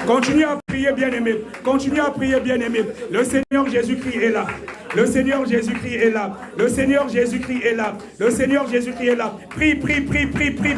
Continue à prier, bien-aimé. Continue à prier, bien-aimé. Le Seigneur Jésus-Christ est là. Le Seigneur Jésus-Christ est là. Le Seigneur Jésus-Christ est là. Le Seigneur Jésus-Christ est là. Prie, prie, prie, prie, prie.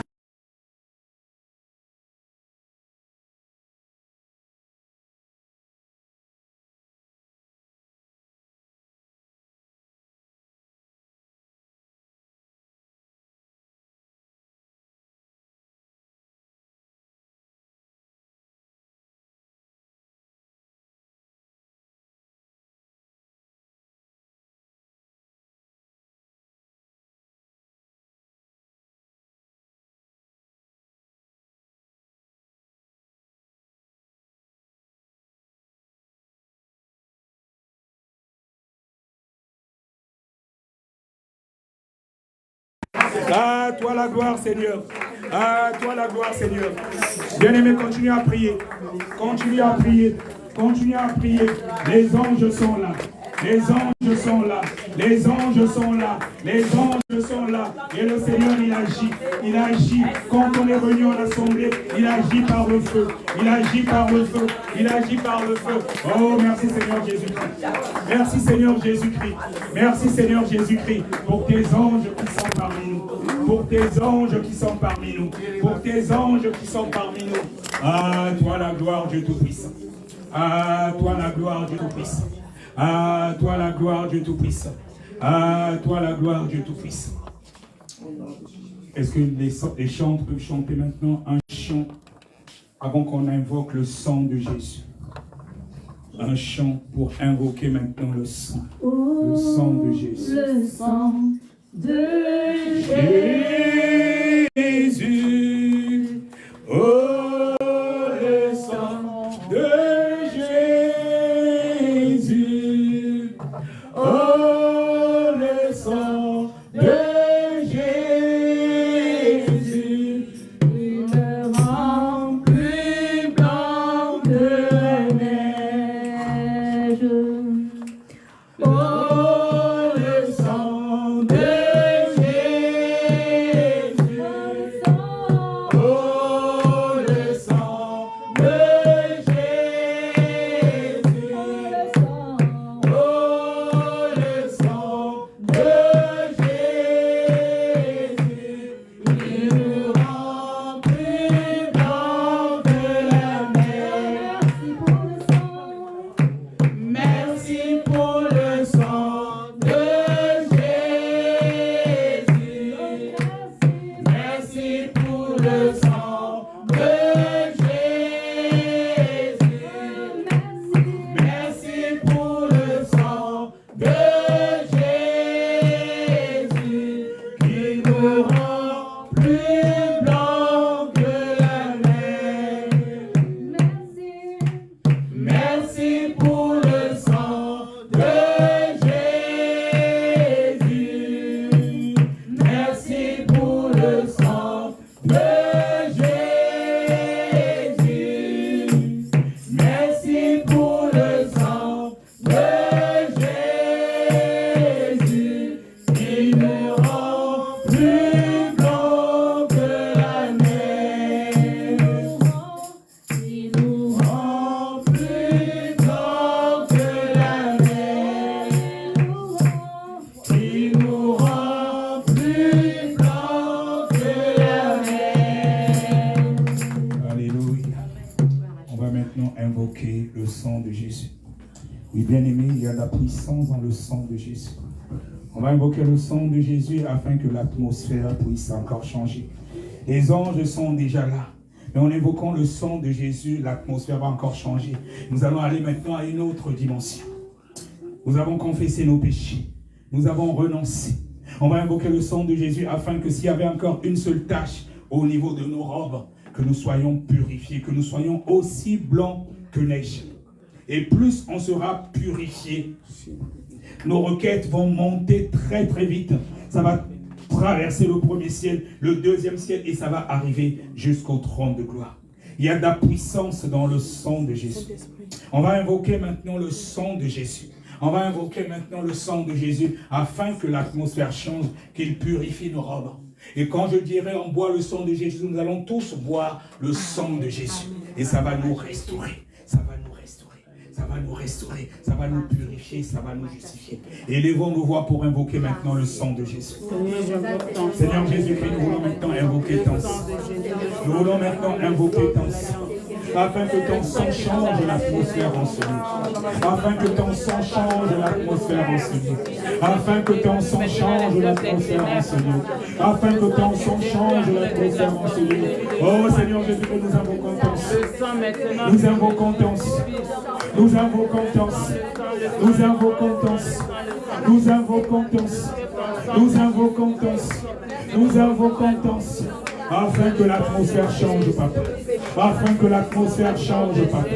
À toi la gloire, Seigneur. À toi la gloire, Seigneur. Bien-aimé, continue à prier. Continue à prier. Continue à prier. Les anges sont là. Les anges sont là. Les anges sont là. Les anges sont là. Et le Seigneur, il agit. Il agit. Quand on est venu en assemblée, il agit par le feu. Il agit par le feu. Il agit par le feu. Oh, merci Seigneur Jésus-Christ. Merci Seigneur Jésus-Christ. Merci Seigneur Jésus-Christ pour tes anges qui sont parmi nous. Pour tes anges qui sont parmi nous. Pour tes anges qui sont parmi nous. À toi la gloire, Dieu Tout-Puissant. À toi la gloire, Dieu Tout-Puissant. À toi la gloire, Dieu Tout-Puissant. À toi la gloire, Dieu Tout-Puissant. Est-ce que les chants peuvent chanter maintenant un chant avant qu'on invoque le sang de Jésus? Un chant pour invoquer maintenant le sang. Le sang de Jésus. Le sang de Jésus. Oh, le sang de Jésus. Oh, le sang de Jésus. Il me rend plus blanc que la neige. Oh, le sang de Jésus. Oh, le sang de Jésus. Oh, le sang de Jésus. Il nous rend plus blanc que la neige. Merci pour le sang de Jésus. Merci pour le sang de Jésus. Merci pour le sang de Jésus qui nous rend plus blanc que la neige. Merci pour le sang de Jésus. Merci pour le sang de Jésus. Merci pour le sang de Jésus qui nous rend plus blanc que la neige. Il nous rend plus blanc que la neige. Il nous rend plus blanc que la neige. Alléluia. On va maintenant invoquer le sang de Jésus. Oui, bien aimé, il y a de la puissance dans le sang de Jésus. On va invoquer le sang de Jésus afin que l'atmosphère puisse encore changer. Les anges sont déjà là. Mais en invoquant le sang de Jésus, l'atmosphère va encore changer. Nous allons aller maintenant à une autre dimension. Nous avons confessé nos péchés. Nous avons renoncé. On va invoquer le sang de Jésus afin que s'il y avait encore une seule tache au niveau de nos robes, que nous soyons purifiés, que nous soyons aussi blancs que neige. Et plus on sera purifié, nos requêtes vont monter très très vite. Ça va traverser le premier ciel, le deuxième ciel, et ça va arriver jusqu'au trône de gloire. Il y a de la puissance dans le sang de Jésus. On va invoquer maintenant le sang de Jésus. On va invoquer maintenant le sang de Jésus afin que l'atmosphère change, qu'il purifie nos robes. Et quand je dirai on boit le sang de Jésus, nous allons tous boire le sang de Jésus. Et ça va nous restaurer. Ça va nous restaurer. Ça va nous restaurer. Ça va nous purifier. Ça va nous justifier. Élevons nos voix pour invoquer maintenant le sang de Jésus. Seigneur Jésus-Christ, nous voulons maintenant invoquer ton sang. Nous voulons maintenant invoquer ton sang. Afin que ton sang change l'atmosphère en ce lieu. Afin que ton sang change l'atmosphère en ce lieu. Afin que ton sang change l'atmosphère en ce lieu. Afin que ton sang change l'atmosphère en ce lieu. Oh Seigneur Jésus, que nous invoquons ton sang. Nous invoquons ton sang. Nous invoquons ton sang. Nous invoquons ton sang. Nous invoquons ton sang. Nous invoquons ton sang. Nous invoquons ton sang. Afin que l'atmosphère change, papa. Afin que l'atmosphère change, papa.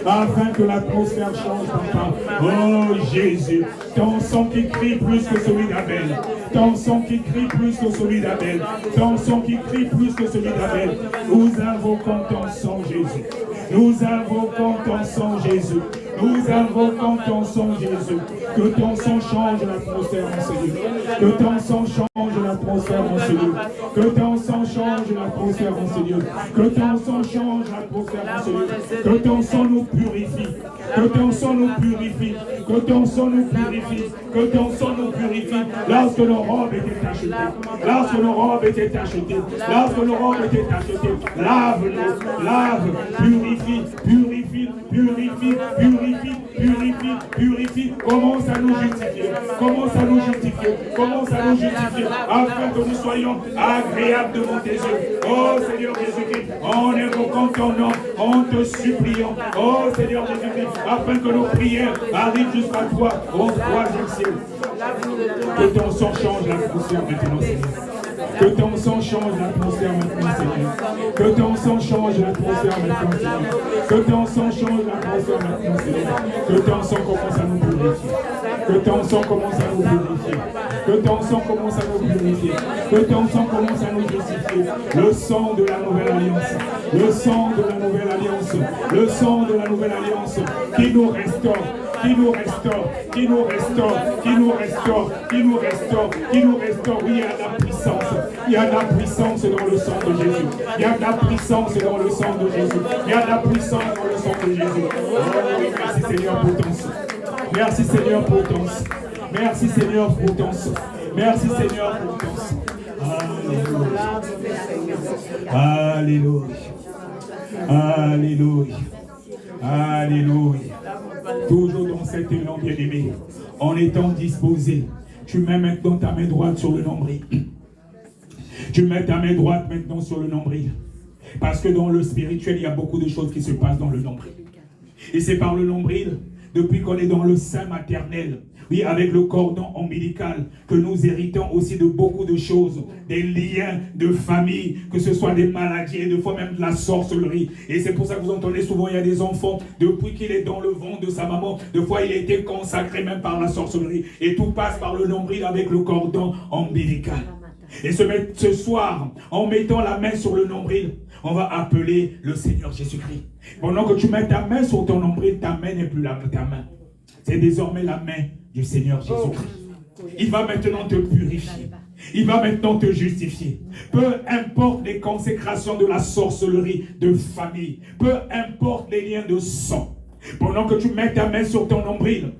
Afin que l'atmosphère change, papa. Oh Jésus, ton sang qui crie plus que celui d'Abel. Ton sang qui crie plus que celui d'Abel. Ton sang qui crie plus que celui d'Abel. Nous invoquons ton sang, Jésus. Nous invoquons ton sang, Jésus. Nous invoquons ton sang, Jésus. Que ton sang change l'atmosphère en ce lieu. Que ton sang change l'atmosphère en ce lieu. Que ton sang change l'atmosphère en ce lieu. Que ton sang change l'atmosphère en ce lieu. Que ton sang nous purifie. Que ton sang nous purifie. Que ton sang nous purifie. Que ton sang nous purifie. Lorsque nos robes étaient achetées. Lorsque nos robes étaient achetées. Lorsque nos robes étaient achetées. Lave-nous. Lave. Purifie. Purifie. Purifie. Purifie. Purifie. Purifie. Commence à nous justifier. Commence à nous justifier. Commence à nous justifier. Afin que nous soyons agréables devant tes yeux. Oh Seigneur Jésus-Christ, en invoquant ton nom, en te suppliant. Oh Seigneur Jésus-Christ, afin que nos prières arrivent jusqu'à toi, au troisième ciel. Que ton sang change l'atmosphère maintenant, Seigneur. Que ton sang change l'atmosphère maintenant, Seigneur. Que ton sang change l'atmosphère maintenant, Seigneur. Que ton sang change l'atmosphère maintenant, Seigneur. Que ton sang commence à nous purifier. Que ton sang commence à nous purifier. Que ton sang commence à nous purifier. Que ton sang commence à nous justifier. Le sang de la nouvelle alliance. Le sang de la nouvelle alliance. Le sang de la nouvelle alliance qui nous restaure. Qui nous restaure, qui nous restaure, qui nous restaure, qui nous restaure, qui nous restaure. Oui, il y a de la puissance. Il y a de la puissance dans le sang de Jésus. Il y a de la puissance dans le sang de Jésus. Il y a de la puissance dans le sang de Jésus. Oh, merci Seigneur pour ton sang. Merci Seigneur pour ton sang. Merci Seigneur pour ton sang. Merci Seigneur pour ton sang. Alléluia. Alléluia. Alléluia. Alléluia. Toujours dans cet élan bien-aimé, en étant disposé, tu mets maintenant ta main droite sur le nombril. Tu mets ta main droite maintenant sur le nombril. Parce que dans le spirituel, il y a beaucoup de choses qui se passent dans le nombril. Et c'est par le nombril, depuis qu'on est dans le sein maternel, oui, avec le cordon ombilical, que nous héritons aussi de beaucoup de choses, des liens de famille, que ce soit des maladies et des fois même de la sorcellerie. Et c'est pour ça que vous entendez souvent, il y a des enfants, depuis qu'il est dans le ventre de sa maman, des fois il a été consacré même par la sorcellerie. Et tout passe par le nombril avec le cordon ombilical. Et ce soir, en mettant la main sur le nombril, on va appeler le Seigneur Jésus-Christ. Pendant que tu mets ta main sur ton nombril, ta main n'est plus ta main. C'est désormais la main du Seigneur Jésus-Christ. Il va maintenant te purifier. Il va maintenant te justifier. Peu importe les consécrations de la sorcellerie de famille. Peu importe les liens de sang. Pendant que tu mets ta main sur ton nombril,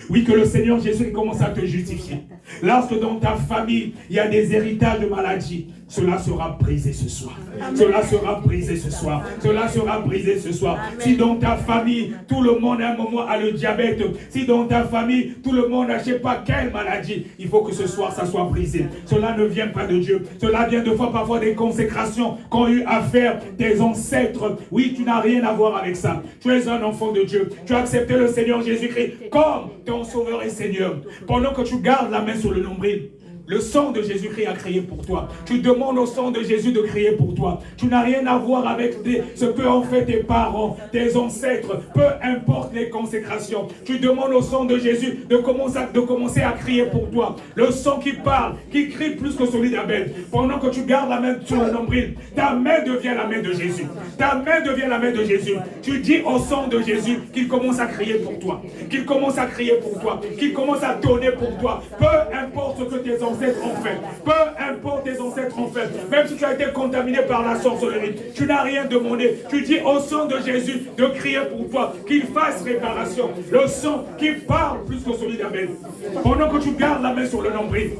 oui, que le Seigneur Jésus commence à te justifier. Lorsque dans ta famille, il y a des héritages de maladies, cela sera brisé ce soir. Cela sera brisé ce soir. Cela sera brisé ce soir. Si dans ta famille, tout le monde à un moment a le diabète, si dans ta famille, tout le monde n'a je ne sais pas quelle maladie, il faut que ce soir, ça soit brisé. Cela ne vient pas de Dieu. Cela vient de fois parfois des consécrations qu'ont eu à faire tes ancêtres. Oui, tu n'as rien à voir avec ça. Tu es un enfant de Dieu. Tu as accepté le Seigneur Jésus-Christ comme ton Sauveur et Seigneur. Pendant que tu gardes la main sur le nombril, le sang de Jésus-Christ a crié pour toi. Tu demandes au sang de Jésus de crier pour toi. Tu n'as rien à voir avec ce que ont fait tes parents, tes ancêtres. Peu importe les consécrations. Tu demandes au sang de Jésus de commencer à crier pour toi. Le sang qui parle, qui crie plus que celui d'Abel. Pendant que tu gardes la main sur le nombril, ta main devient la main de Jésus. Ta main devient la main de Jésus. Tu dis au sang de Jésus qu'il commence à crier pour toi. Qu'il commence à crier pour toi. Qu'il commence à donner pour toi. Peu importe ce que tes enfants ancêtres ont fait, peu importe tes ancêtres ont fait, même si tu as été contaminé par la sorcellerie, tu n'as rien demandé, tu dis au sang de Jésus de crier pour toi, qu'il fasse réparation. Le sang qui parle plus que celui d'Abel. Pendant que tu gardes la main sur le nombril,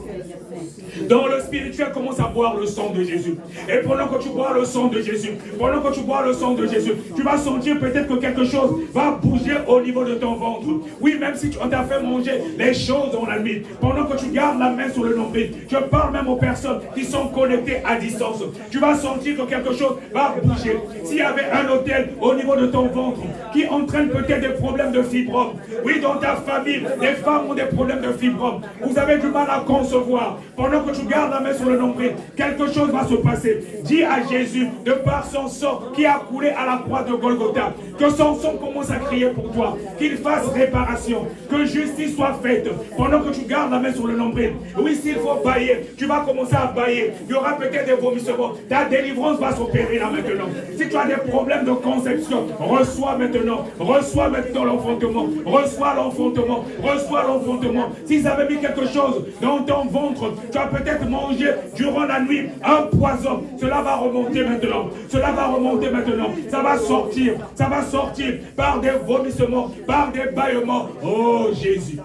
dans le spirituel, commence à boire le sang de Jésus. Et pendant que tu bois le sang de Jésus, pendant que tu bois le sang de Jésus, tu vas sentir peut-être que quelque chose va bouger au niveau de ton ventre. Oui, même si on t'a fait manger les choses dans la nuit, pendant que tu gardes la main sur le nombril, je parle même aux personnes qui sont connectées à distance. Tu vas sentir que quelque chose va bouger. S'il y avait un hôtel au niveau de ton ventre qui entraîne peut-être des problèmes de fibrome, oui, dans ta famille, des femmes ont des problèmes de fibrome, vous avez du mal à concevoir. Pendant que tu gardes la main sur le nombril, quelque chose va se passer. Dis à Jésus, de par son sang qui a coulé à la croix de Golgotha, que son sang commence à crier pour toi, qu'il fasse réparation, que justice soit faite. Pendant que tu gardes la main sur le nombril, oui, s'il faut bailler, tu vas commencer à bailler. Il y aura peut-être des vomissements. Ta délivrance va s'opérer là maintenant. Si tu as des problèmes de conception, reçois maintenant l'enfantement, reçois l'enfantement, reçois l'enfantement. S'ils avaient mis quelque chose dans ton ventre, tu as peut-être mangé durant la nuit un poison. Cela va remonter maintenant. Cela va remonter maintenant. Ça va sortir par des vomissements, par des bâillements. Oh Jésus.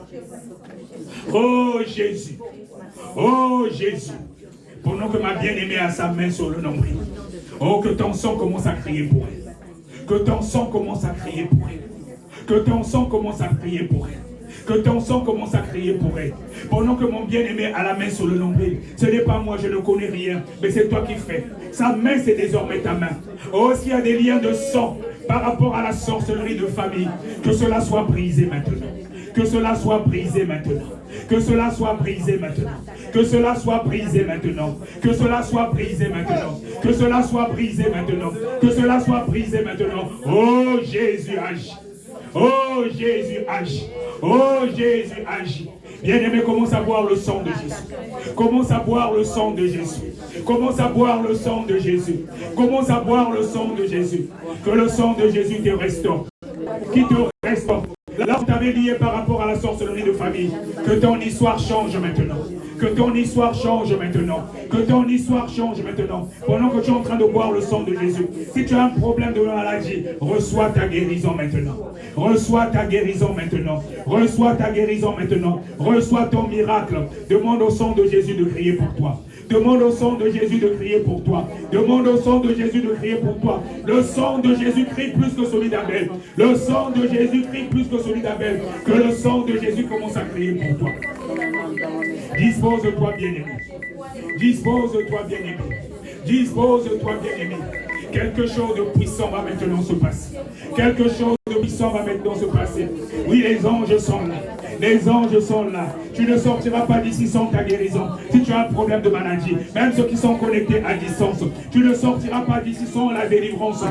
Oh Jésus. Oh Jésus. Pendant que ma bien-aimée a sa main sur le nombril. Oh, que ton sang commence à crier pour elle. Que ton sang commence à crier pour elle. Que ton sang commence à crier pour elle. Que ton sang commence à crier pour elle. Pendant que mon bien-aimé a la main sur le nombril, ce n'est pas moi, je ne connais rien, mais c'est toi qui fais. Sa main, c'est désormais ta main. Oh, s'il y a des liens de sang par rapport à la sorcellerie de famille, que cela soit brisé maintenant. Que cela soit brisé maintenant. Que cela soit brisé maintenant. Que cela soit brisé maintenant. Que cela soit brisé maintenant. Que cela soit brisé maintenant. Que cela soit brisé maintenant. Oh, Jésus agit. Oh, Jésus agit. Oh, Jésus agit. Bien-aimé, commence à boire le sang de Jésus. Commence à boire le sang de Jésus. Commence à boire le sang de Jésus. Commence à boire le sang de Jésus. Que le sang de Jésus te restaure. Qui te restaure. Là, on t'avait lié par rapport à la sorcellerie de famille. Que ton histoire change maintenant. Que ton histoire change maintenant. Que ton histoire change maintenant. Pendant que tu es en train de boire le sang de Jésus. Si tu as un problème de maladie, reçois ta guérison maintenant. Reçois ta guérison maintenant. Reçois ta guérison maintenant. Reçois ton miracle. Demande au sang de Jésus de crier pour toi. Demande au sang de Jésus de crier pour toi. Demande au sang de Jésus de crier pour toi. Le sang de Jésus crie plus que celui d'Abel. Le sang de Jésus crie plus que celui d'Abel. Que le sang de Jésus commence à crier pour toi. Dispose-toi, bien-aimé. Dispose-toi, bien-aimé. Dispose-toi, bien-aimé. Quelque chose de puissant va maintenant se passer. Quelque chose de puissant va maintenant se passer. Oui, les anges sont là. Les anges sont là. Tu ne sortiras pas d'ici sans ta guérison. Si tu as un problème de maladie, même ceux qui sont connectés à distance, tu ne sortiras pas d'ici sans la délivrance.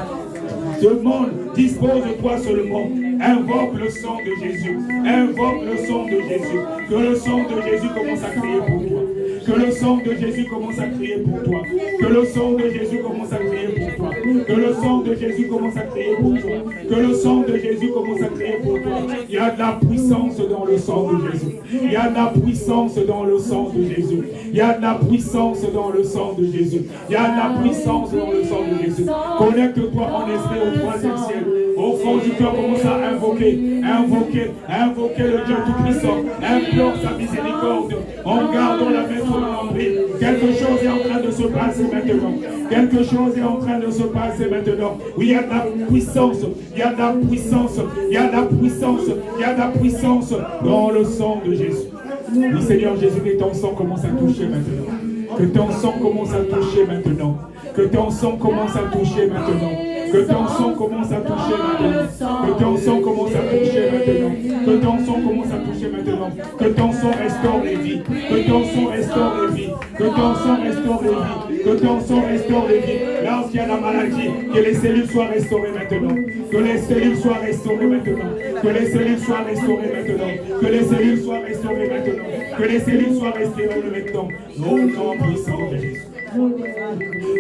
Demande, dispose-toi seulement. Invoque le sang de Jésus. Invoque le sang de Jésus. Que le sang de Jésus commence à crier pour toi. Que le sang de Jésus commence à crier pour toi. Que le sang de Jésus commence à crier pour toi. Que le sang de Jésus commence à crier pour toi. Que le sang de Jésus commence à crier pour toi. Il y a de la puissance dans le sang de Jésus. Il y a de la puissance dans le sang de Jésus. Il y a de la puissance dans le sang de Jésus. Il y a de la puissance dans le sang de Jésus. Connecte-toi en esprit au troisième ciel. Au fond du cœur, commence à invoquer le Dieu Tout-Puissant. Implore sa miséricorde en gardant la main sur le nombril. Quelque chose est en train de se passer maintenant. Quelque chose est en train de se passer maintenant. Oui, il y a de la puissance, il y a de la puissance, il y a de la puissance, il y a de la puissance dans le sang de Jésus. Oui, Seigneur Jésus, que ton sang commence à toucher maintenant. Que ton sang commence à toucher maintenant. Que ton sang commence à toucher maintenant. Que ton sang commence à toucher maintenant. Que ton sang commence à toucher maintenant. Que ton sang commence à toucher maintenant. Que ton sang restaure les vies. Que ton sang restaure les vies. Que ton sang restaure les vies. Que ton sang restaure les vies. Là où il y a la maladie, que les cellules soient restaurées maintenant. Que les cellules soient restaurées maintenant. Que les cellules soient restaurées maintenant. Que les cellules soient restaurées maintenant. Que les cellules soient restaurées maintenant. Au nom puissant de Jésus.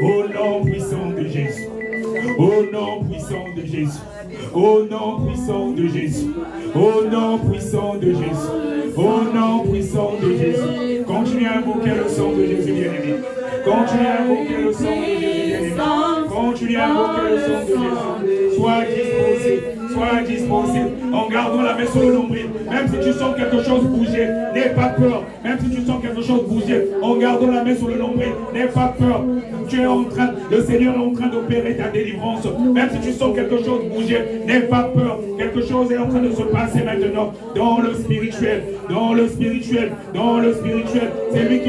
Au nom puissant de Jésus. Au nom puissant de Jésus. Au nom puissant de Jésus. Au nom puissant de Jésus. Au nom puissant de Jésus. Continuez à invoquer le sang de Jésus bien-aimé. Continuez à invoquer le sang de Jésus bien-aimé. Continuez à invoquer le sang de Jésus. Sois disposé. Sois disposé. En gardant la main sur le nombril. Même si tu sens quelque chose bouger, n'aie pas peur. Même si tu sens quelque chose bouger, en gardant la main sur le nombril, n'aie pas peur. Tu es en train, le Seigneur est en train d'opérer ta délivrance. Même si tu sens quelque chose bouger, n'aie pas peur. Quelque chose est en train de se passer maintenant dans le spirituel, dans le spirituel, dans le spirituel. C'est lui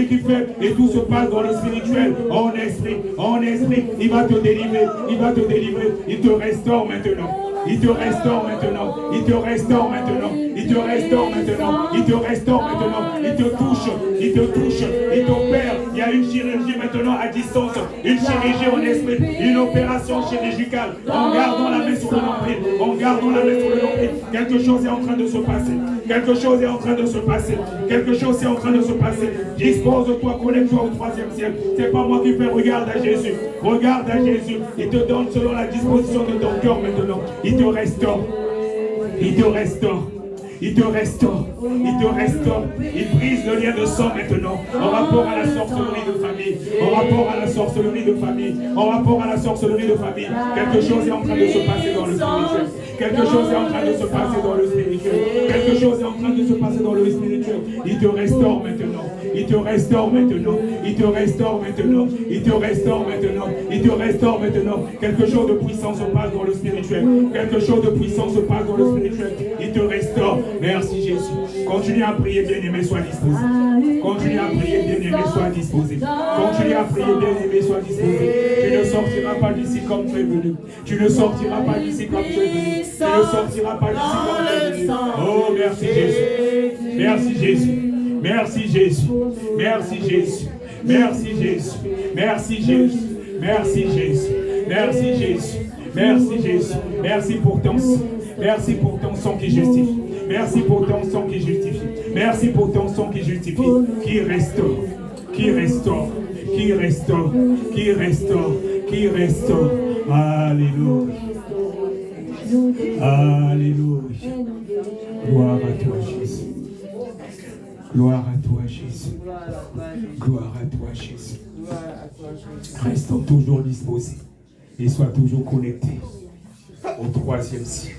qui fait, et tout se passe dans le spirituel, en esprit. Il va te délivrer, il te restaure maintenant. Il te restaure maintenant. Il te restaure maintenant. Il te restaure maintenant. Il te restaure maintenant. Il te touche. Il te touche. Il t'opère. Il y a une chirurgie maintenant à distance. Une chirurgie en esprit. Une opération chirurgicale. En gardant la main sur le nombril. En gardant la main sur le nombril. Quelque chose est en train de se passer. Quelque chose est en train de se passer. Quelque chose est en train de se passer. Dispose-toi, connecte-toi au troisième ciel. C'est pas moi qui fais. Regarde à Jésus. Regarde à Jésus. Il te donne selon la disposition de ton cœur maintenant. Il te restaure. Il te restaure. Il te restaure. Il te restaure. Il brise le lien de sang maintenant. En rapport à la sorcellerie de famille. En rapport à la sorcellerie de famille. En rapport à la sorcellerie de famille. Quelque chose est en train de se passer dans le spirituel. Quelque chose est en train de se passer dans le spirituel. Quelque chose est en train de se passer dans le spirituel. Il te restaure maintenant. Il te restaure maintenant. Il te restaure maintenant. Il te restaure maintenant. Il te restaure maintenant. Quelque chose de puissant se passe dans le spirituel. Quelque chose de puissant se passe dans le spirituel. Il te restaure. Merci Jésus. Continue à prier, bien-aimé, sois disposé. Continue à prier, bien-aimé, sois disposé. Continue à prier, bien-aimé, sois disposé. Tu ne sortiras pas d'ici comme tu es venu. Tu ne sortiras pas d'ici comme tu es venu. Tu ne sortiras pas d'ici comme tu es venu. Oh, merci Jésus. Merci Jésus. Merci Jésus. Merci Jésus. Merci Jésus. Merci Jésus. Merci Jésus. Merci Jésus. Merci Jésus. Merci pour ton sang. Merci pour ton sang qui justifie. Merci pour ton sang qui justifie. Merci pour ton sang qui justifie. Qui restaure. Qui restaure. Qui restaure. Qui restaure. Qui restaure. Alléluia. Alléluia. Gloire à toi Jésus. Gloire à toi Jésus. Gloire à toi Jésus. Restons toujours disposés et sois toujours connectés au troisième ciel.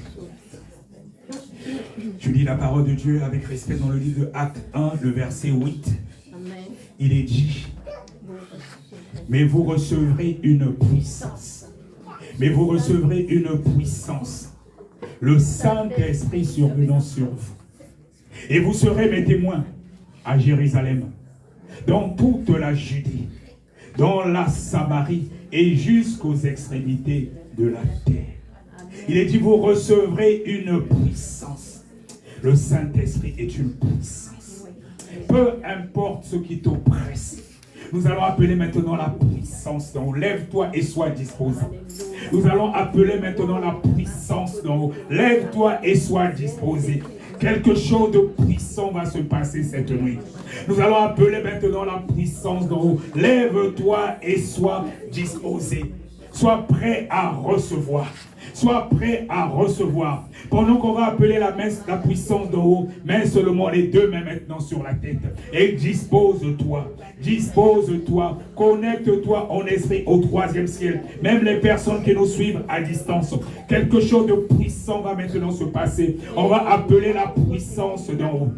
Je lis la parole de Dieu avec respect dans le livre de Actes 1, le verset 8. Il est dit, mais vous recevrez une puissance. Mais vous recevrez une puissance. Le Saint-Esprit survenant sur vous. Et vous serez mes témoins à Jérusalem, dans toute la Judée, dans la Samarie et jusqu'aux extrémités de la terre. Il est dit, vous recevrez une puissance. Le Saint-Esprit est une puissance. Peu importe ce qui t'oppresse. Nous allons appeler maintenant la puissance d'en haut. Lève-toi et sois disposé. Nous allons appeler maintenant la puissance d'en haut. Lève-toi et sois disposé. Quelque chose de puissant va se passer cette nuit. Nous allons appeler maintenant la puissance d'en haut. Lève-toi et sois disposé. Sois prêt à recevoir. Sois prêt à recevoir. Pendant qu'on va appeler la puissance d'en haut, mets seulement les deux mains maintenant sur la tête. Et dispose-toi. Dispose-toi. Connecte-toi en esprit au troisième ciel. Même les personnes qui nous suivent à distance. Quelque chose de puissant va maintenant se passer. On va appeler la puissance d'en haut.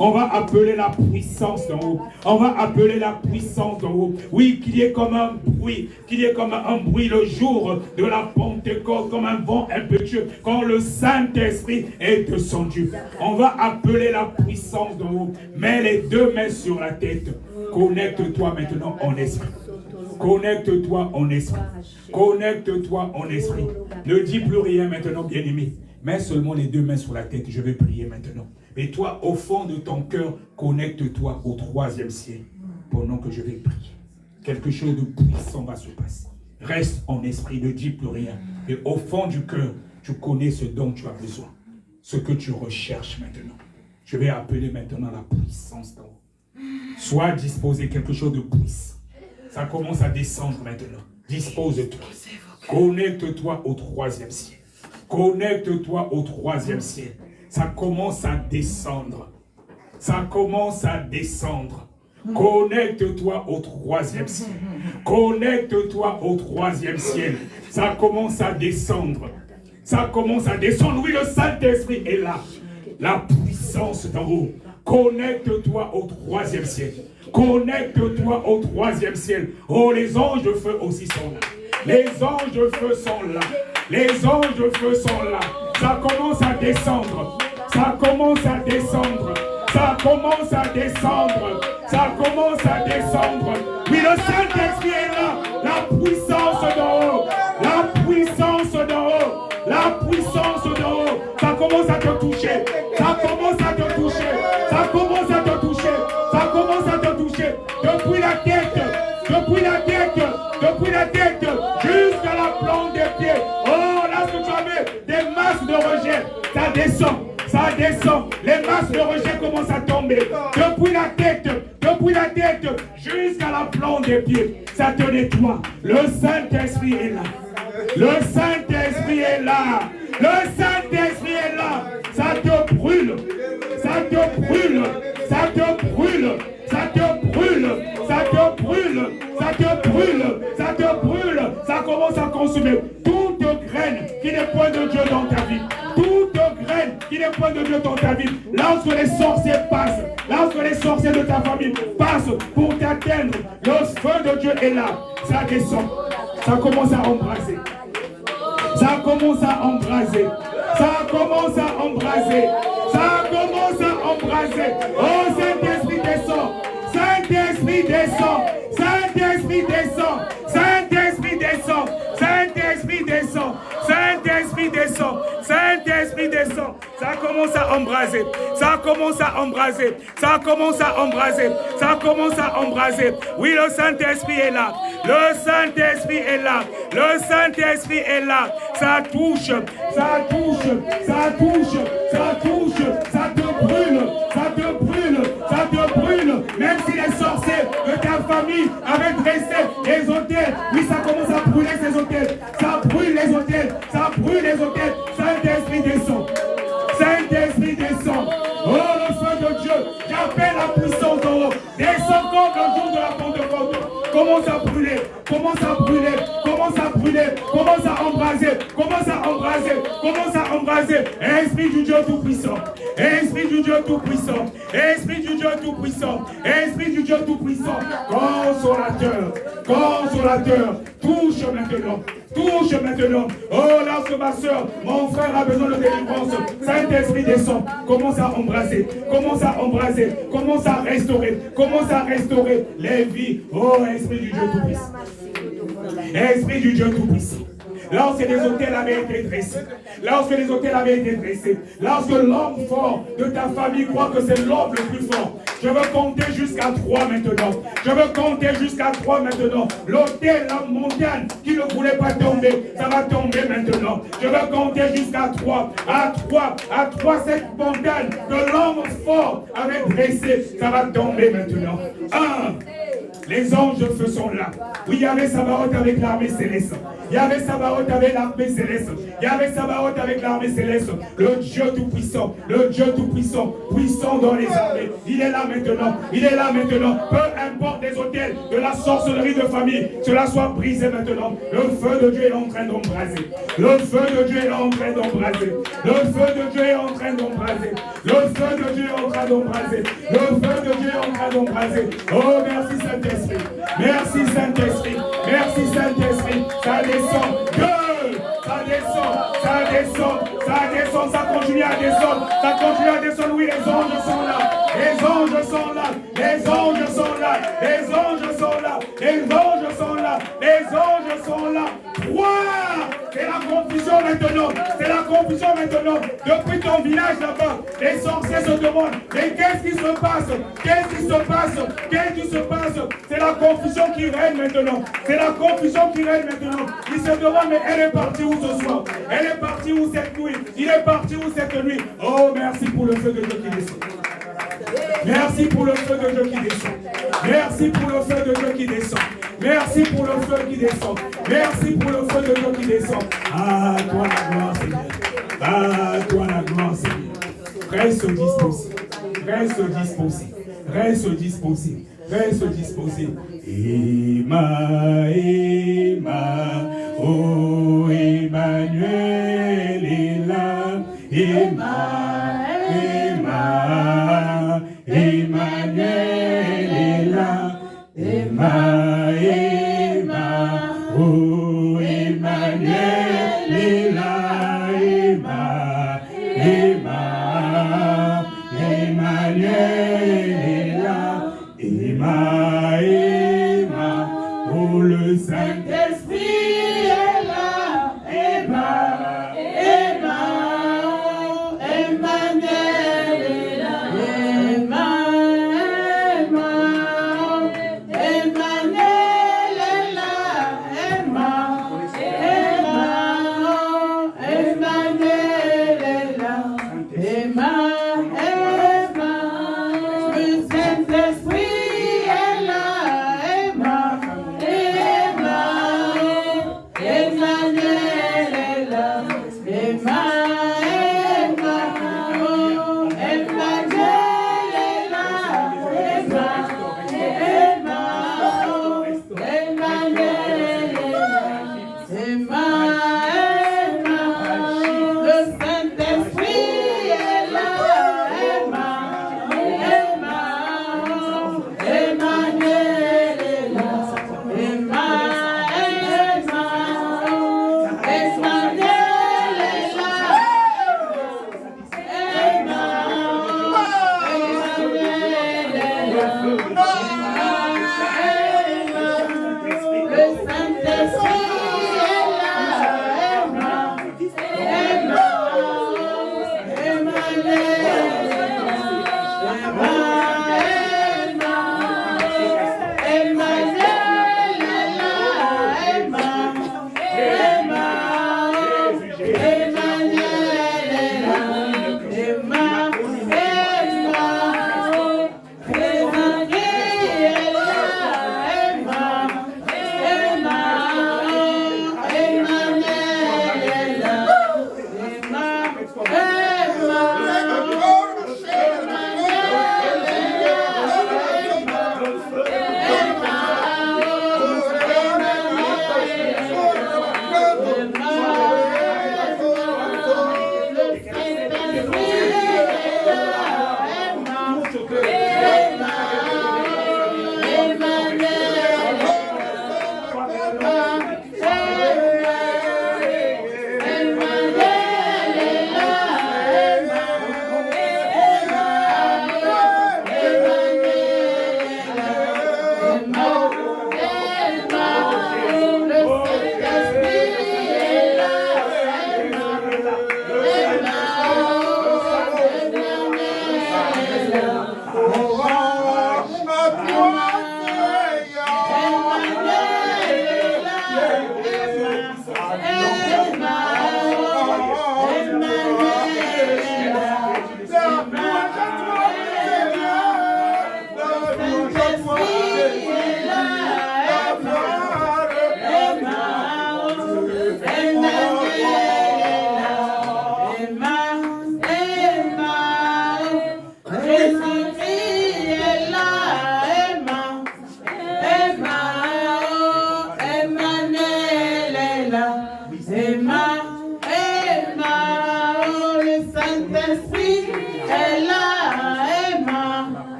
On va appeler la puissance d'en haut. On va appeler la puissance d'en haut. Oui, qu'il y ait comme un bruit. Qu'il y ait comme un bruit le jour de la Pentecôte, comme un vent impétueux, quand le Saint-Esprit est descendu. On va appeler la puissance d'en haut. Mets les deux mains sur la tête. Connecte-toi maintenant en esprit. Connecte-toi en esprit. Connecte-toi en esprit. Ne dis plus rien maintenant, bien-aimé. Mets seulement les deux mains sur la tête. Je vais prier maintenant. Mais toi, au fond de ton cœur, connecte-toi au troisième ciel pendant que je vais prier. Quelque chose de puissant va se passer. Reste en esprit, ne dis plus rien. Et au fond du cœur, tu connais ce dont tu as besoin. Ce que tu recherches maintenant. Je vais appeler maintenant la puissance d'en haut. Sois disposé, quelque chose de puissant. Ça commence à descendre maintenant. Dispose-toi. Connecte-toi au troisième ciel. Connecte-toi au troisième ciel. Ça commence à descendre. Ça commence à descendre. Connecte-toi au troisième ciel. Connecte-toi au troisième ciel. Ça commence à descendre. Ça commence à descendre. Oui, le Saint-Esprit est là. La puissance d'en haut. Connecte-toi au troisième ciel. Connecte-toi au troisième ciel. Oh, les anges de feu aussi sont là. Les anges de feu sont là. Les anges de feu sont là. Ça commence à descendre. Ça commence à descendre. Ça commence à descendre. Ça commence à descendre. Oui, le Saint-Esprit est là. La puissance d'en haut. La puissance d'en haut. La puissance d'en haut. Ça commence à te toucher. Ça commence à te toucher. Ça commence à te toucher. Ça commence à te toucher. Depuis la tête. Depuis la tête. Depuis la tête. Jusqu'à la plante des pieds. Oh, là, ce que tu avais des masses de rejet. Ça descend. Ça descend. Les masses de rejet commencent à tomber. Depuis la tête jusqu'à la plante des pieds. Ça te nettoie. Le Saint-Esprit est là. Le Saint-Esprit est là. Le Saint-Esprit est là. Ça te brûle. Ça te brûle. Ça te brûle. Ça te brûle. Ça te brûle. Ça te brûle. Ça te brûle. Ça commence à consumer toute graine qui n'est point de Dieu dans ta vie. Toute graine qui n'est point de Dieu dans ta vie. Lorsque les sorciers passent, lorsque les sorciers de ta famille passent pour t'atteindre, le feu de Dieu est là. Ça descend. Ça commence à embraser. Ça commence à embraser. Ça commence à embraser. Ça commence à embraser. Oh, Saint-Esprit descend. Saint-Esprit descend. Saint-Esprit descend. Saint-Esprit descend. Saint-Esprit descend. Saint-Esprit descend. Saint-Esprit descend. Ça commence à embraser. Ça commence à embraser. Ça commence à embraser. Ça commence à embraser. Oui, le Saint-Esprit est là. Le Saint-Esprit est là. Le Saint-Esprit est là. Ça touche. Ça touche. Ça touche. Ça touche. Ça te brûle. Ça te brûle. Ça te brûle. Même si les sorciers de ta famille avaient dressé les autels. Oui, ça commence à brûler ces autels. Ça brûle les autels. Ça brûle les autels. Saint-Esprit descend. Saint-Esprit descend. Oh, le feu de Dieu. J'appelle la puissance d'en haut. Descend comme le jour de la Pentecôte. Commence à brûler. Commence à brûler. Commence à brûler. Commence à embraser. Commence à embraser. Commence à embraser. Esprit du Dieu Tout-Puissant. Esprit du Dieu Tout-Puissant. Esprit du Dieu Tout-Puissant. Esprit du Dieu Tout-Puissant. Consolateur. Consolateur. Touche maintenant. Touche maintenant. Oh, lorsque ma soeur, mon frère a besoin de délivrance, Saint-Esprit descend. Commence à embraser. Commence à embraser. Commence à restaurer. Commence à restaurer les vies. Oh, Esprit du Dieu Tout-Puissant. Esprit du Dieu Tout-Puissant. Lorsque les autels avaient été dressés, lorsque les autels avaient été dressés, lorsque l'homme fort de ta famille croit que c'est l'homme le plus fort, je veux compter jusqu'à 3 maintenant. Je veux compter jusqu'à 3 maintenant. L'autel, la montagne qui ne voulait pas tomber, ça va tomber maintenant. Je veux compter jusqu'à 3. À 3, cette montagne que l'homme fort avait dressée, ça va tomber maintenant. 1. Les anges de feu sont là. Oui, il y avait Sabaoth avec l'armée céleste. Il y avait Sabaoth avec l'armée céleste. Il y avait Sabaoth avec l'armée céleste. Le Dieu Tout-Puissant. Le Dieu Tout-Puissant. Puissant dans les armées. Il est là maintenant. Il est là maintenant. Peu importe les autels de la sorcellerie de famille. Cela soit brisé maintenant. Le feu de Dieu est en train d'embraser. Le feu de Dieu est en train d'embraser. Le feu de Dieu est en train d'embraser. Le feu de Dieu est en train d'embraser. Le feu de Dieu est en train d'embraser. Oh, merci Saint-Esprit. Merci Saint-Esprit. Merci Saint-Esprit. Ça descend. Ça descend. Ça descend. Ça descend. Ça continue à descendre. Ça continue à descendre. Oui, les anges sont là. Les anges sont là. Les anges sont là. Les anges sont là. Les anges sont là. Les anges sont là. 3. C'est la confusion maintenant. C'est la confusion maintenant. Depuis ton village là-bas, les sorciers se demandent, mais qu'est-ce qui se passe? Qu'est-ce qui se passe? Qu'est-ce qui se passe? C'est la confusion qui règne maintenant. C'est la confusion qui règne maintenant. Ils se demandent, mais elle est partie où ce soir? Elle est partie où cette nuit? Il est parti où cette nuit? Oh, merci pour le feu de Dieu qui descend. Merci pour le feu de Dieu qui descend. Merci pour le feu de Dieu qui descend. Merci pour le feu qui descend. Merci pour le feu de Dieu qui descend. À toi la gloire, Seigneur. À toi la gloire, Seigneur. Reste disposé. Reste disposé. Reste disposé. Reste disposé. Oh Emmanuel est là. Emmanuel est là. Oh Emmanuel est là. Emmanuel est là. Oh le Saint-Esprit est là. Emmanuel est là. Emmanuel est là.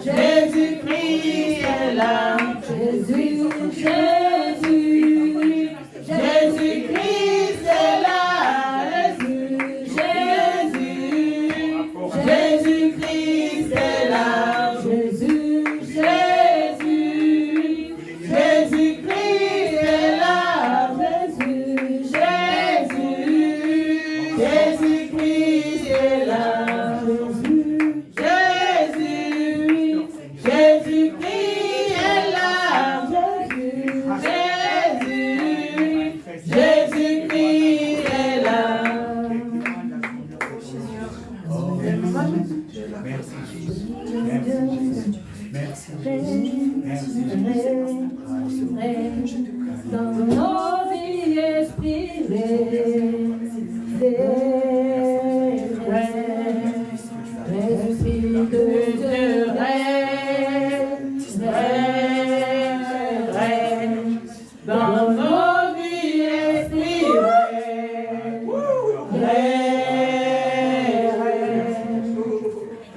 Jésus-Christ est là, Jésus, Dans nos vies, esprit, l'esprit de Dieu règne, dans nos vies, esprit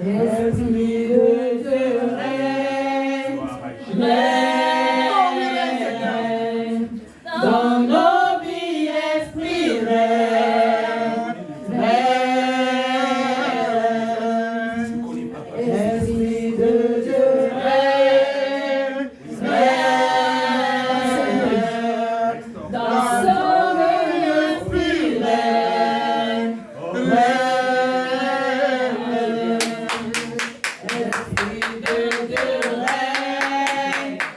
l'esprit de Dieu règne, dans nos vies, esprit esprit de Dieu règne, dans nos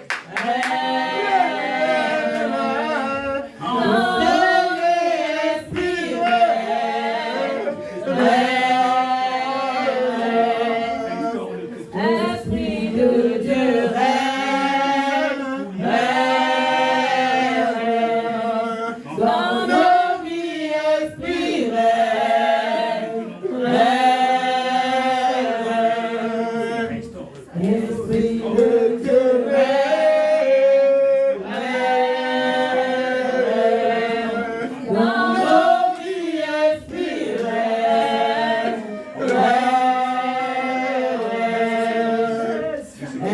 vies, esprit Esprit de Dieu règne, dans nos vies, esprit Esprit de Dieu règne, dans nos vies, esprit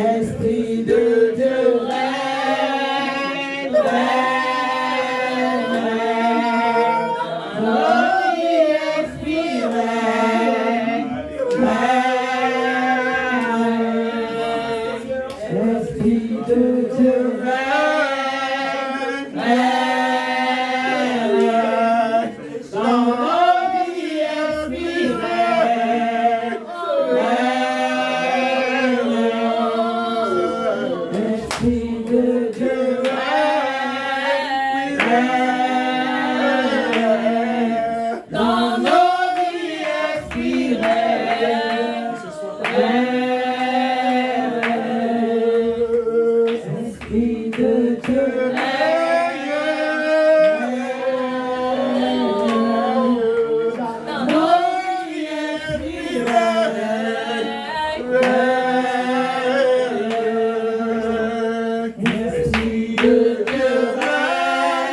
Esprit de Dieu règne, dans nos vies, esprit Esprit de Dieu règne, dans nos vies, esprit Esprit de Dieu règne, dans nos vies, esprit Esprit de Dieu règne, dans nos vies, esprit Esprit de Dieu règne,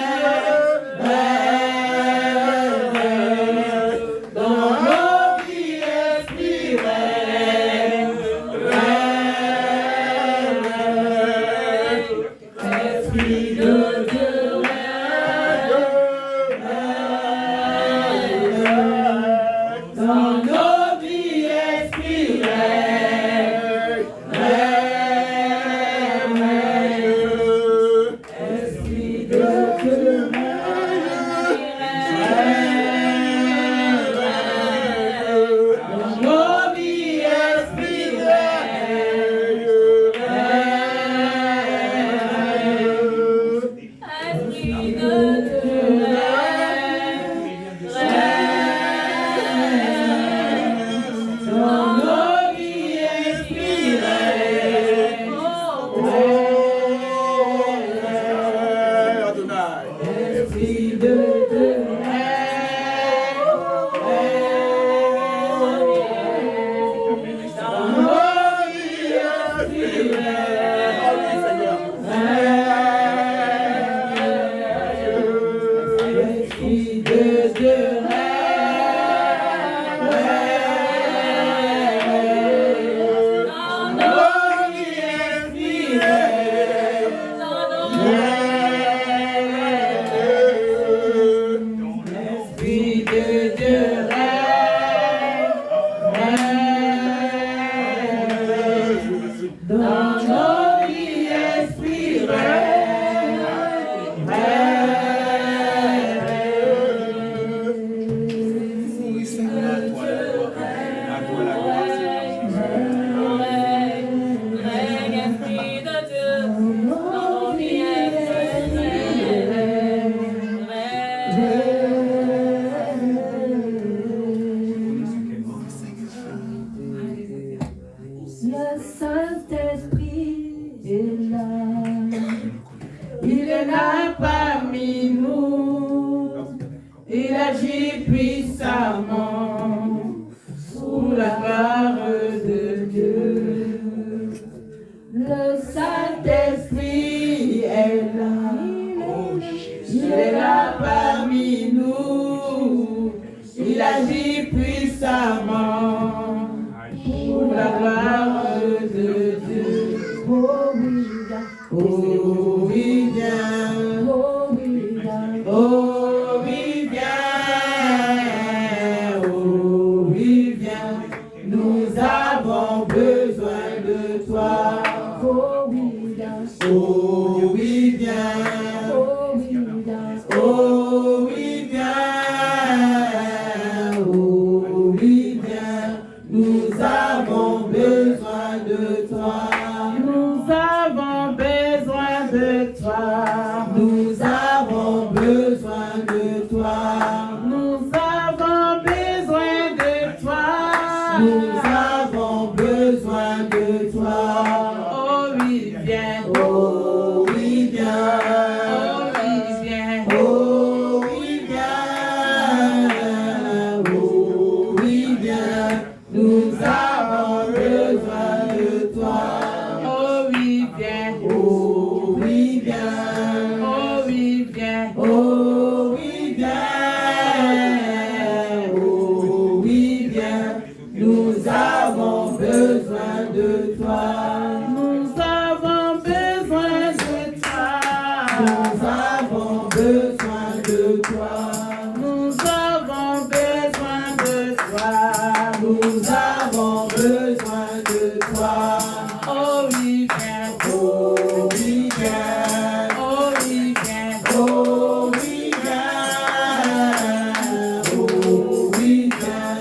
dans nos vies, esprit Esprit de Dieu règne, dans nos vies, esprit là parmi nous. Il agit puissamment sous la gloire de Dieu. Le Saint-Esprit est là. Il est là parmi nous. Il agit puissamment pour la gloire de Dieu. Oh oui, viens. Oh oui, viens. Oh oui, viens. Oh oui, viens. Nous avons besoin de toi. Oh oui, viens. Oh oui, viens. Oh oui, viens. Oh oui, viens. Oh oui, viens. Nous avons besoin de toi. Nous avons besoin de toi. Nous avons besoin de toi. Nous avons besoin de toi. Nous avons besoin de toi. Oh oui, viens. Oh oui, viens. Oh oui, viens. Oh oui, viens. Oh oui, viens. Nous avons besoin de toi. Oh oui, viens. Oh oui, viens. Oh oui, viens. Oh oui, viens. Oh oui, viens. Nous avons besoin de toi. Nous avons besoin de toi. Nous avons besoin de toi. Nous avons besoin de toi. Nous avons besoin de toi. Oh oui, viens. Oh oui, viens. Oh oui, viens. Oh oui, viens. Oh oui, viens.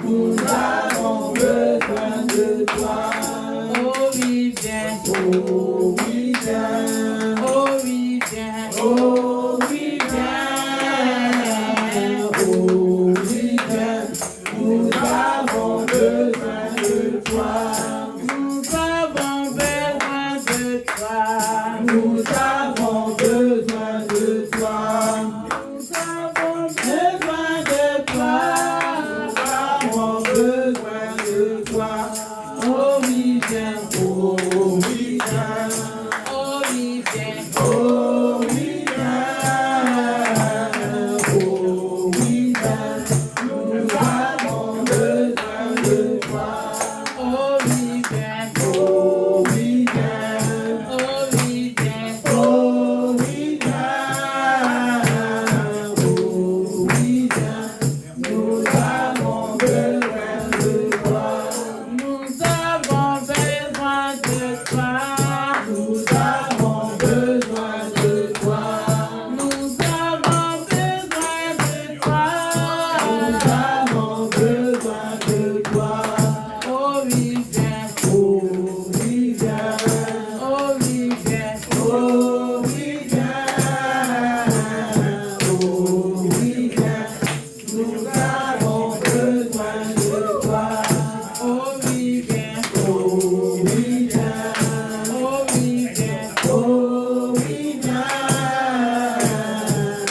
Nous avons besoin de toi. Oh oui, viens. Oh oui, viens. Oh oui, viens. Oh oui, viens. Oh oui, viens. Nous avons besoin de toi. Nous avons besoin de toi. Nous avons besoin de toi. Nous avons besoin de toi. Nous avons besoin de toi. Oh oui, viens. Oh oui, viens. Oh oui, viens. Oh oui, viens. Oh oui, viens. Nous avons besoin de toi. Oh oui, viens. Oh oui, viens. Oh oui, viens. Oh oui, viens. Oh oui, viens. Nous avons besoin de toi. Nous avons besoin de toi. Nous avons besoin de toi. Nous avons besoin de toi. Nous avons besoin de toi. Oh oui, viens. Oh oui, viens. Oh oui, viens. Oh oui, viens. Oh oui, viens. Nous avons besoin de toi. Oh oui, viens. Oh oui, viens. Oh oui, viens. Oh oui, viens.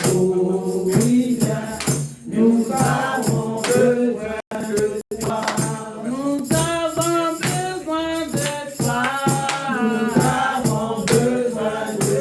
Oh oui, viens. Nous avons besoin de toi. Nous avons besoin de toi. Nous avons besoin de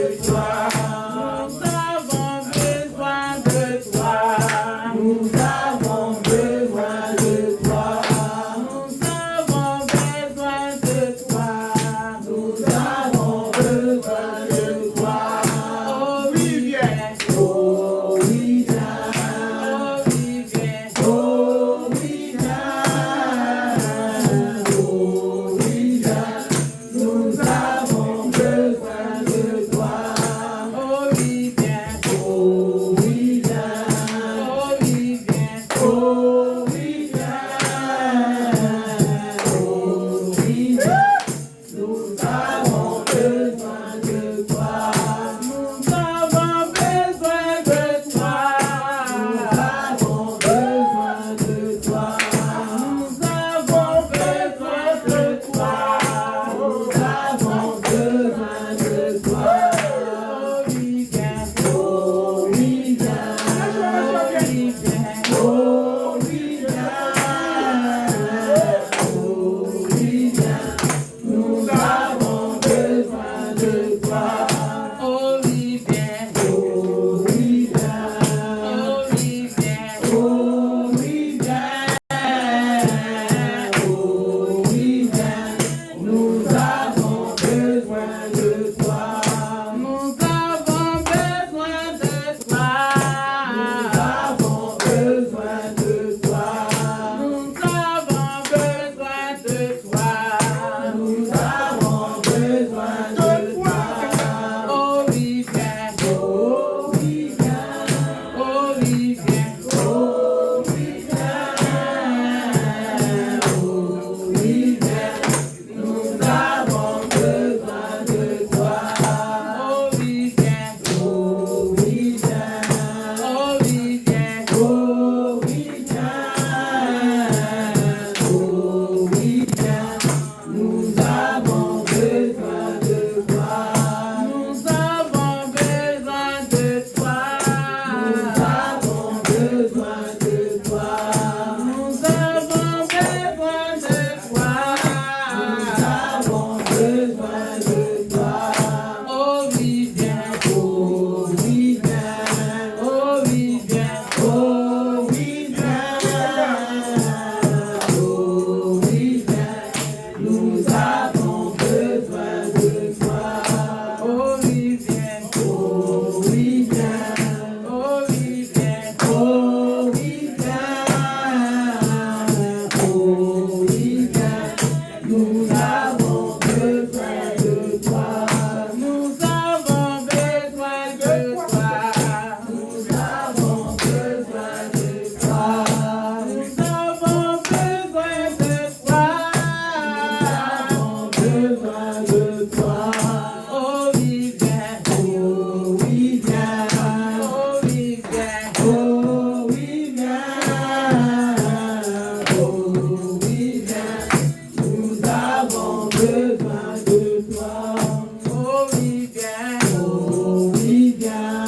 viens, oh oui viens,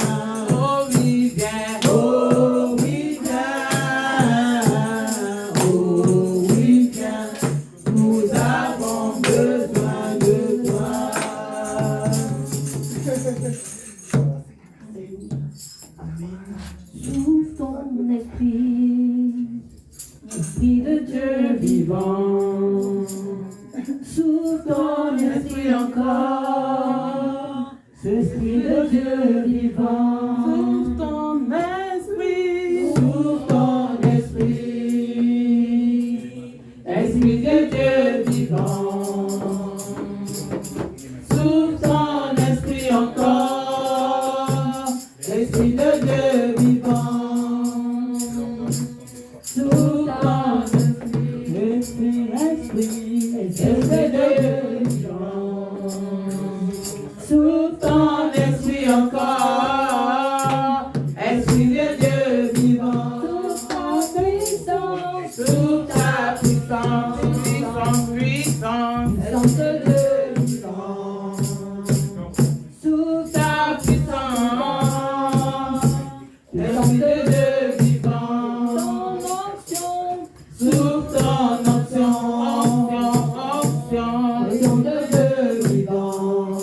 oh oui, viens, oh oui viens, oh oui viens, nous avons besoin de toi. Sous ton esprit, esprit de Dieu vivant, sous ton esprit encore, esprit de Dieu vivant, sous ton esprit, sous ton esprit, esprit de Dieu vivant, sous ton esprit encore, esprit de Dieu vivant, sous ton esprit, esprit de Dieu vivant, sous ton esprit encore, esprit de Dieu vivant, sous ta puissance, puissance, puissance, puissance de Dieu vivant, sous ta puissance, esprit de Dieu vivant, sous ton onction, onction de Dieu vivant,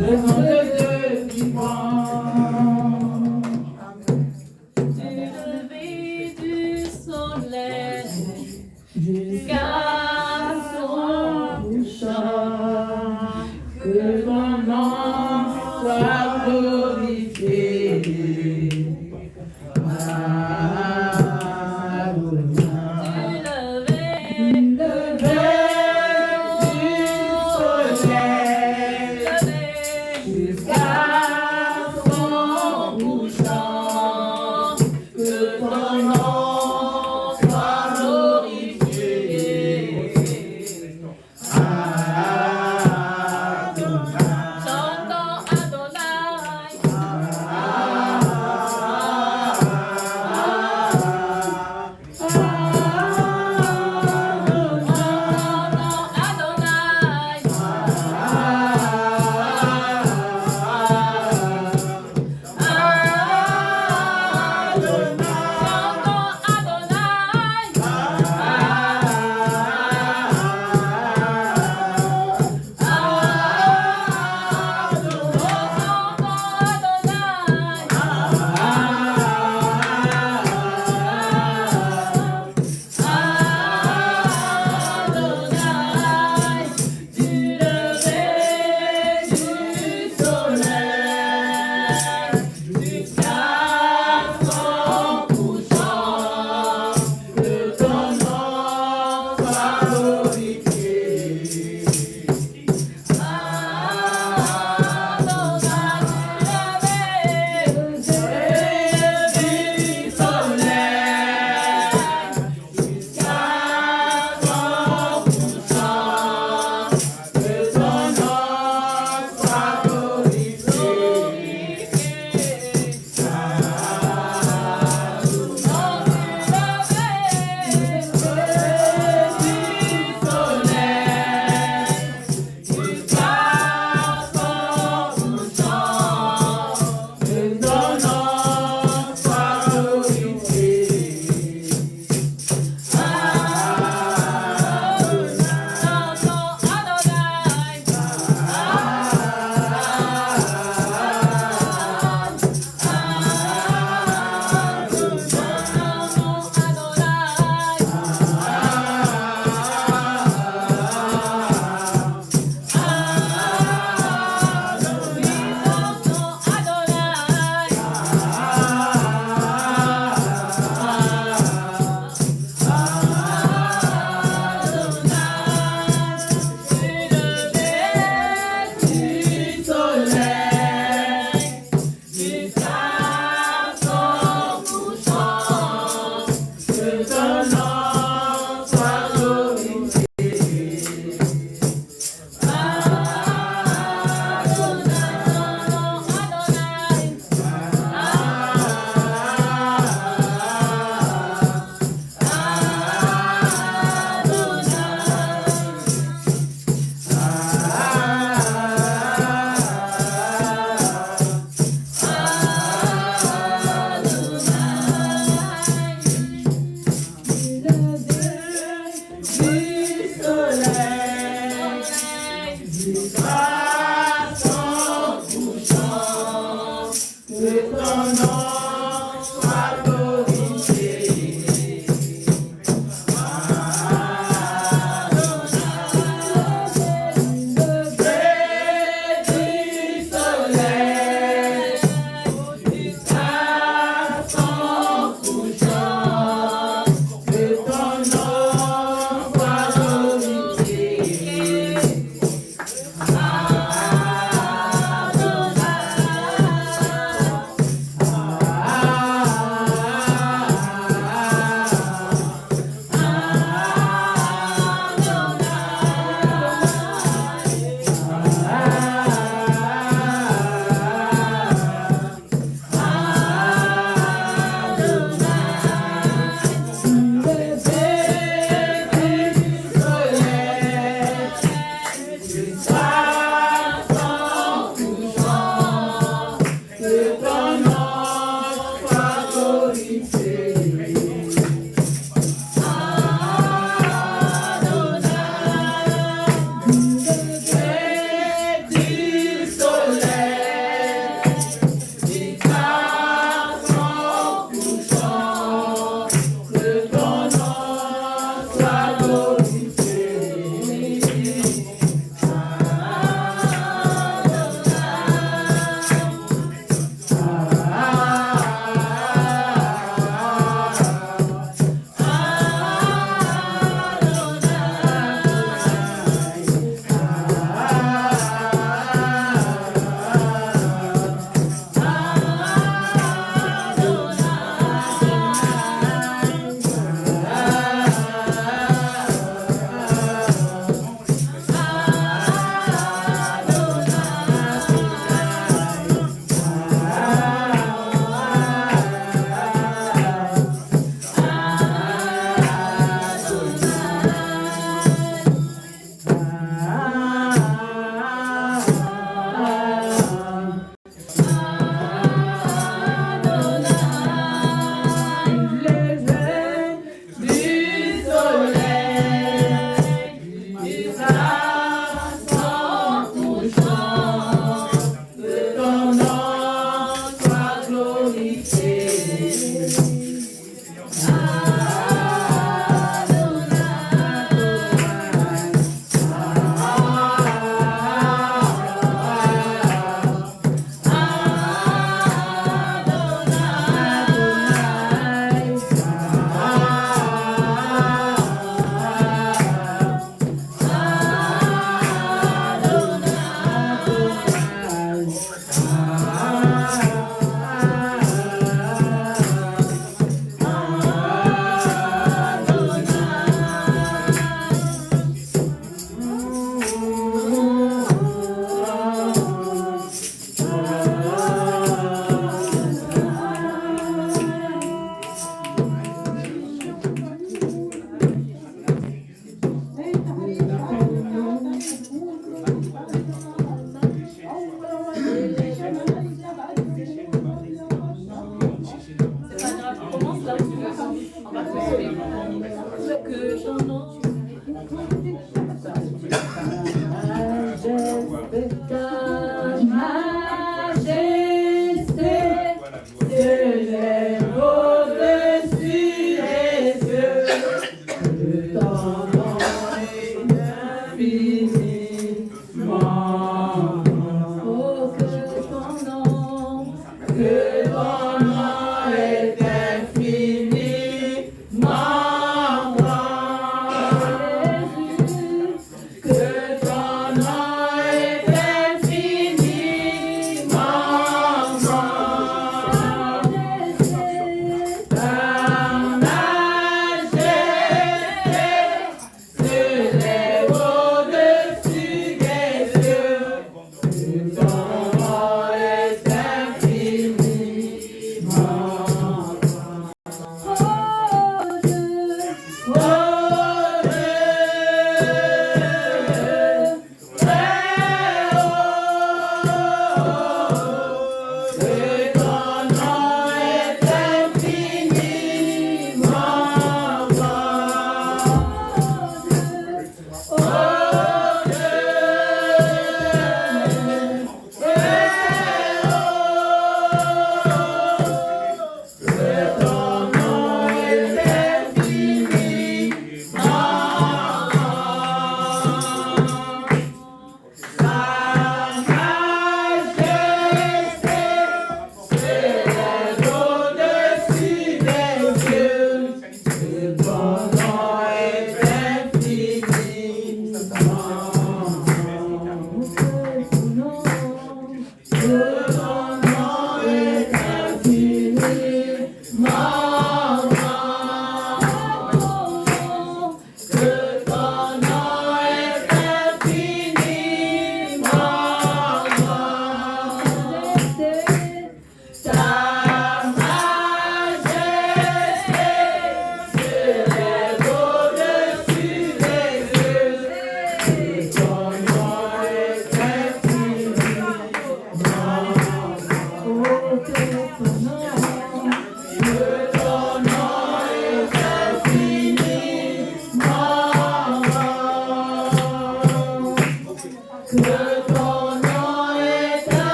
le nom de Dieu vivant. Du lever du soleil jusqu'à son couchant, Que ton nom soit glorifié.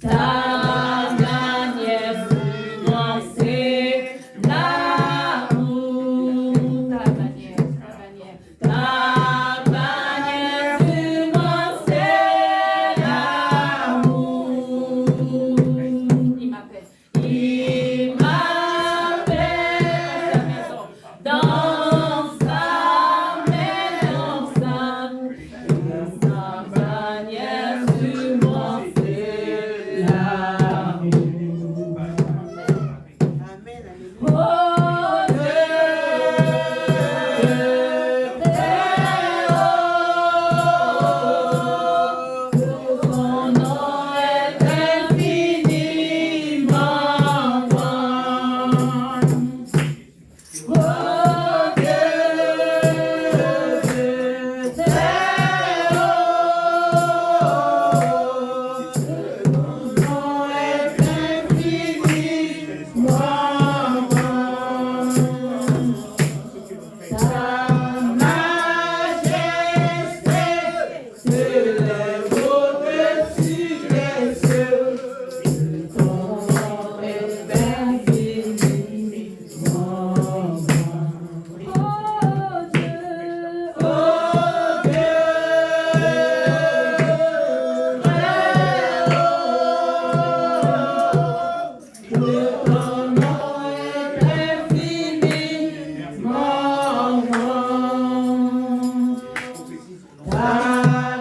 ta